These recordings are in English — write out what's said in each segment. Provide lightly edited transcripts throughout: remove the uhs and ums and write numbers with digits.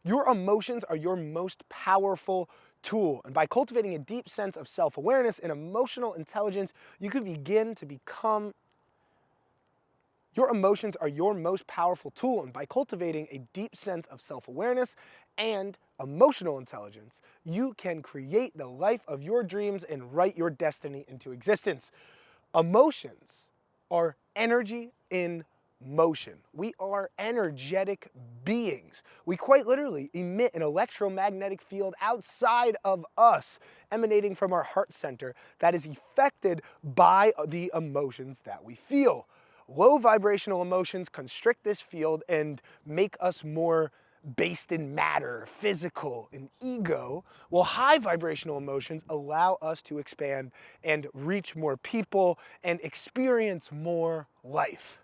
Your emotions are your most powerful tool. And by cultivating a deep sense of self-awareness and emotional intelligence, you can begin to become. Your emotions are your most powerful tool, and by cultivating a deep sense of self-awareness and emotional intelligence, you can create the life of your dreams and write your destiny into existence. Emotions are energy in motion. We are energetic beings. We quite literally emit an electromagnetic field outside of us, emanating from our heart center, that is affected by the emotions that we feel. Low vibrational emotions constrict this field and make us more based in matter, physical, and ego, while high vibrational emotions allow us to expand and reach more people and experience more life.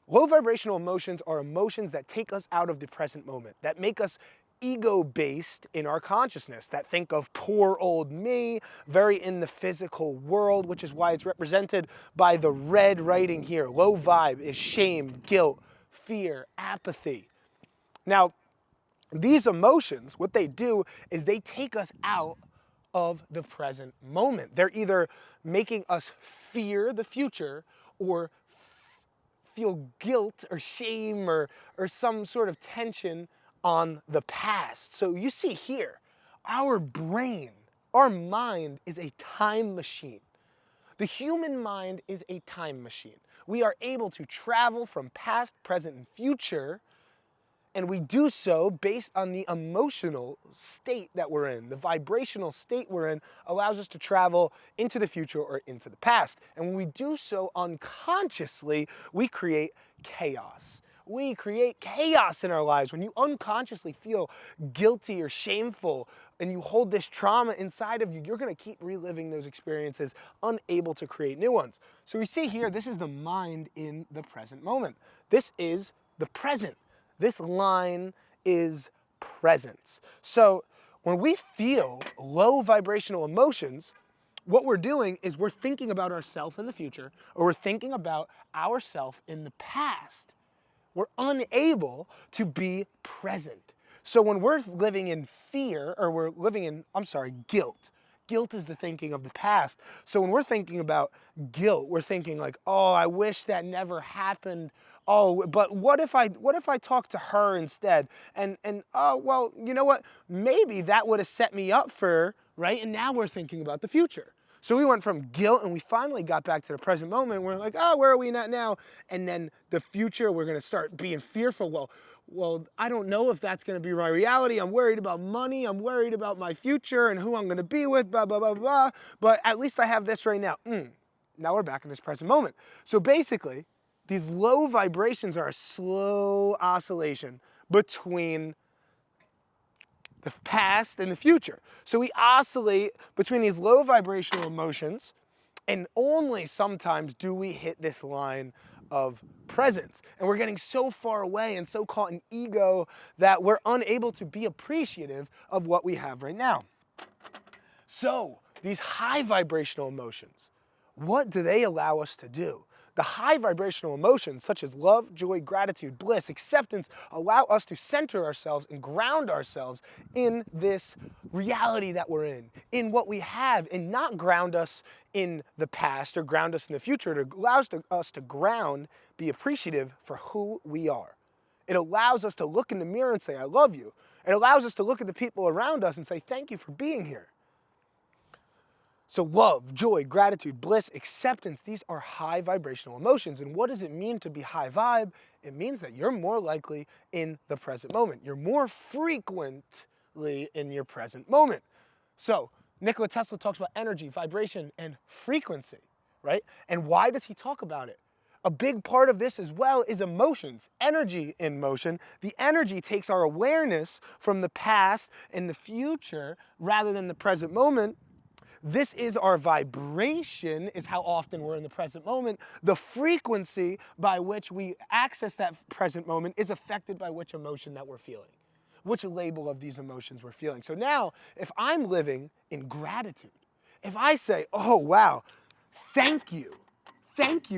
Low vibrational emotions are emotions that take us out of the present moment, that make us ego-based in our consciousness, that think of poor old me, very in the physical world, which is why it's represented by the red writing here. Low vibe is shame, guilt, fear, apathy. Now, these emotions, what they do is they take us out of the present moment. They're either making us fear the future or feel guilt or shame or some sort of tension on the past. So you see here, our brain, our mind is a time machine. The human mind is a time machine. We are able to travel from past, present, and future, and we do so based on the emotional state that we're in. The vibrational state we're in allows us to travel into the future or into the past. And when we do so unconsciously, we create chaos. We create chaos in our lives. When you unconsciously feel guilty or shameful and you hold this trauma inside of you, you're gonna keep reliving those experiences, unable to create new ones. So we see here, this is the mind in the present moment. This is the present. This line is presence. So when we feel low vibrational emotions, what we're doing is we're thinking about ourselves in the future, or we're thinking about ourselves in the past. We're unable to be present. So when we're living in fear, or we're living in, guilt. Guilt is the thinking of the past. So when we're thinking about guilt, we're thinking like, oh, I wish that never happened. Oh, but what if I talk to her instead? And oh, well, you know what? Maybe that would have set me up for, right? And now we're thinking about the future. So we went from guilt and we finally got back to the present moment. And we're like, oh, where are we at now? And then the future, we're gonna start being fearful. Well, I don't know if that's gonna be my reality. I'm worried about money. I'm worried about my future and who I'm gonna be with, blah, blah, blah, blah. But at least I have this right now. Now we're back in this present moment. So basically, these low vibrations are a slow oscillation between the past and the future. So we oscillate between these low vibrational emotions, and only sometimes do we hit this line of presence. And we're getting so far away and so caught in ego that we're unable to be appreciative of what we have right now. So these high vibrational emotions, what do they allow us to do? The high vibrational emotions, such as love, joy, gratitude, bliss, acceptance, allow us to center ourselves and ground ourselves in this reality that we're in what we have, and not ground us in the past or ground us in the future. It allows us to ground, be appreciative for who we are. It allows us to look in the mirror and say, I love you. It allows us to look at the people around us and say, thank you for being here. So love, joy, gratitude, bliss, acceptance, these are high vibrational emotions. And what does it mean to be high vibe? It means that you're more likely in the present moment. You're more frequently in your present moment. So Nikola Tesla talks about energy, vibration, and frequency, right? And why does he talk about it? A big part of this as well is emotions, energy in motion. The energy takes our awareness from the past and the future rather than the present moment. This is our vibration, is how often we're in the present moment. The frequency by which we access that present moment is affected by which emotion that we're feeling, which label of these emotions we're feeling. So now, if I'm living in gratitude, if I say, oh, wow, thank you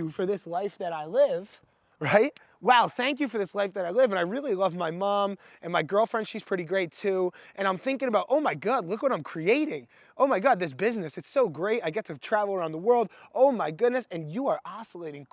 for this life that I live, right? wow, thank you for this life that I live. And I really love my mom and my girlfriend. She's pretty great too. And I'm thinking about, oh my God, look what I'm creating. Oh my God, this business, it's so great. I get to travel around the world. Oh my goodness. And you are oscillating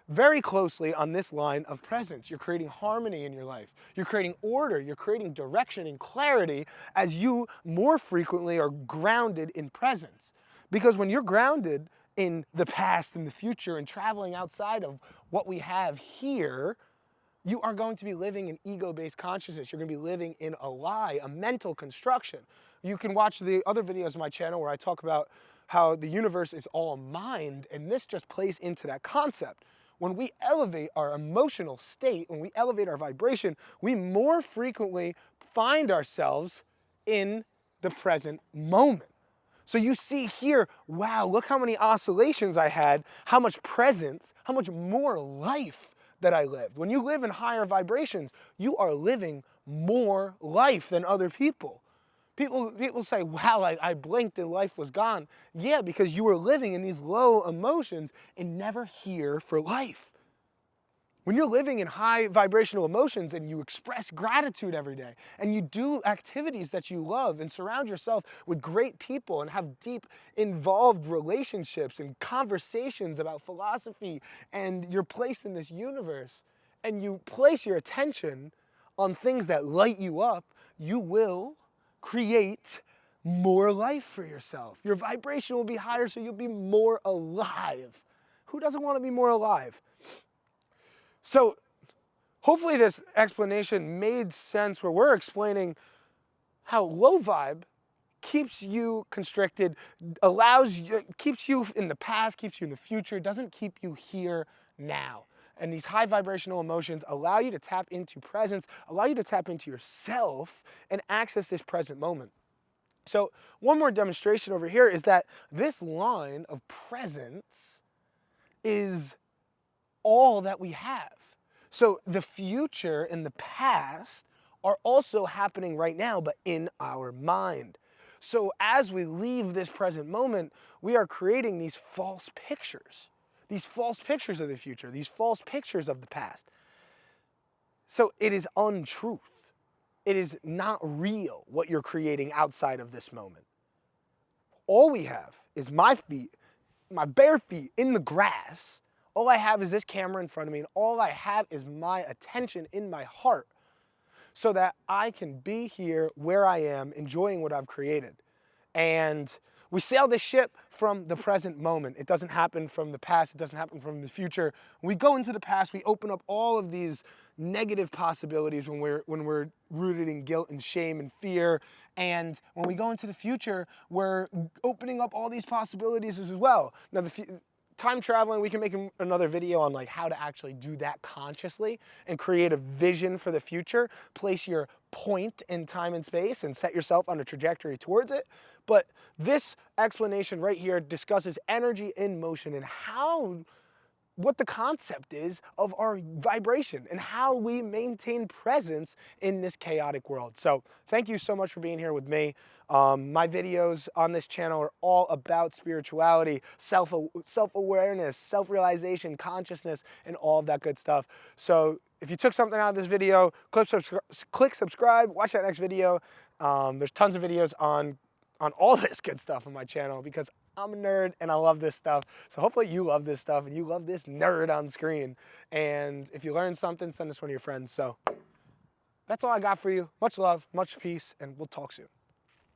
very closely on this line of presence. You're creating harmony in your life. You're creating order. You're creating direction and clarity as you more frequently are grounded in presence. Because when you're grounded in the past and the future and traveling outside of what we have here, you are going to be living in ego-based consciousness. You're going to be living in a lie, a mental construction. You can watch the other videos on my channel where I talk about how the universe is all mind, and this just plays into that concept. When we elevate our emotional state, when we elevate our vibration, we more frequently find ourselves in the present moment. So you see here, wow, look how many oscillations I had, how much presence, how much more life that I lived. When you live in higher vibrations, you are living more life than other people. People say, wow, I blinked and life was gone. Yeah, because you were living in these low emotions and never here for life. When you're living in high vibrational emotions and you express gratitude every day and you do activities that you love and surround yourself with great people and have deep involved relationships and conversations about philosophy and your place in this universe, and you place your attention on things that light you up, you will create more life for yourself. Your vibration will be higher, so you'll be more alive. Who doesn't want to be more alive? So hopefully this explanation made sense, where we're explaining how low vibe keeps you constricted, keeps you in the past, keeps you in the future, doesn't keep you here now. And these high vibrational emotions allow you to tap into presence, allow you to tap into yourself and access this present moment. So one more demonstration over here is that this line of presence is all that we have. So the future and the past are also happening right now, but in our mind. So as we leave this present moment, we are creating these false pictures of the future, these false pictures of the past. So it is untruth. It is not real what you're creating outside of this moment. All we have is my feet, my bare feet in the grass. All I have is this camera in front of me, and all I have is my attention in my heart so that I can be here where I am, enjoying what I've created. And we sail this ship from the present moment. It doesn't happen from the past. It doesn't happen from the future. When we go into the past, we open up all of these negative possibilities when we're rooted in guilt and shame and fear. And when we go into the future, we're opening up all these possibilities as well. Now, time traveling, we can make another video on like how to actually do that consciously and create a vision for the future. Place your point in time and space and set yourself on a trajectory towards it. But this explanation right here discusses energy in motion and what the concept is of our vibration and how we maintain presence in this chaotic world. So thank you so much for being here with me. My videos on this channel are all about spirituality, self-awareness, self-realization, consciousness, and all of that good stuff. So if you took something out of this video, click subscribe, watch that next video. There's tons of videos on all this good stuff on my channel because I'm a nerd and I love this stuff. So hopefully you love this stuff and you love this nerd on screen. And if you learned something, send this one to your friends. So that's all I got for you. Much love, much peace, and we'll talk soon.